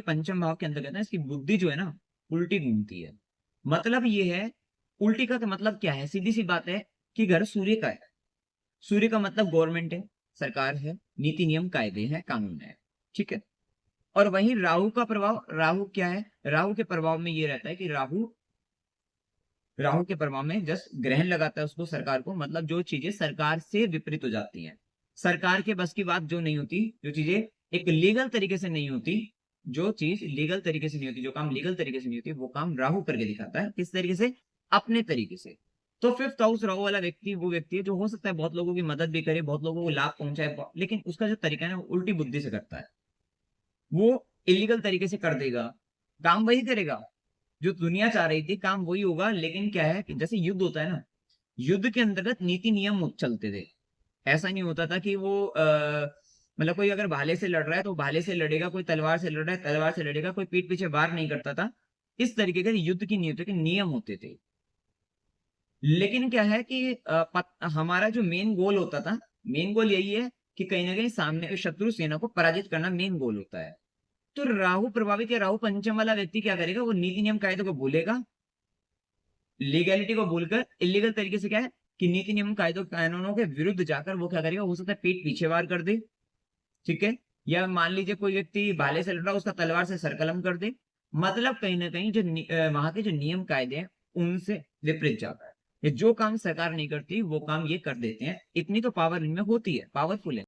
पंचम भाव के अंतर्गत ना इसकी बुद्धि जो है ना उल्टी घूमती है। मतलब ये है, उल्टी का मतलब क्या है? सीधी सी बात है कि घर सूर्य का है। सूर्य का मतलब गवर्नमेंट है, सरकार है, नीति नियम कायदे हैं, कानून है। ठीक है। और वहीं राहु का प्रभाव, राहु क्या है? राहु के प्रभाव में ये रहता है कि राहु राहु के प्रभाव में जस्ट ग्रहण लगाता है उसको, सरकार को, मतलब जो चीजें सरकार से विपरीत हो जाती हैं, सरकार के बस की बात जो नहीं होती, जो चीजें एक लीगल तरीके से नहीं होती, जो चीज लीगल तरीके से नहीं होती, जो काम लीगल तरीके से नहीं होती, वो काम राहु करके दिखाता है। किस तरीके से? अपने तरीके से। तो फिफ्थ हाउस राहु वाला व्यक्ति वो व्यक्ति है जो हो सकता है बहुत लोगों की मदद भी करे, बहुत लोगों को लाभ पहुंचाए, लेकिन उसका जो तरीका है ना वो उल्टी बुद्धि से करता है। वो इलीगल तरीके से कर देगा, काम वही करेगा जो दुनिया चाह रही थी, काम वही होगा, लेकिन क्या है कि जैसे युद्ध होता है ना, युद्ध के अंतर्गत नीति नियम चलते थे। ऐसा नहीं होता था कि वो मतलब कोई अगर भाले से लड़ रहा है तो भाले से लड़ेगा, कोई तलवार से लड़ रहा है तलवार से लड़ेगा, कोई पीठ पीछे वार नहीं करता था। इस तरीके के युद्ध की नीति के नियम होते थे। लेकिन क्या है कि हमारा जो मेन गोल होता था, मेन गोल यही है कि कहीं ना कहीं सामने शत्रु सेना को पराजित करना मेन गोल होता है। तो राहु प्रभावित या राहु पंचम वाला व्यक्ति क्या करेगा? वो नीति नियम कायदे को भूलेगा, लीगैलिटी को भूलकर इलीगल तरीके से क्या है कि नीति नियम कायदों कानूनों के विरुद्ध जाकर वो क्या करेगा? हो सकता है पीठ पीछे वार कर दे। ठीक है। या मान लीजिए कोई व्यक्ति भाले से लड़ रहा है, उसका तलवार से सरकलम कर दे। मतलब कहीं ना कहीं जो वहां के जो नियम कायदे हैं उनसे विपरीत जाता है। ये जो काम सरकार नहीं करती वो काम ये कर देते हैं। इतनी तो पावर इनमें होती है, पावरफुल है।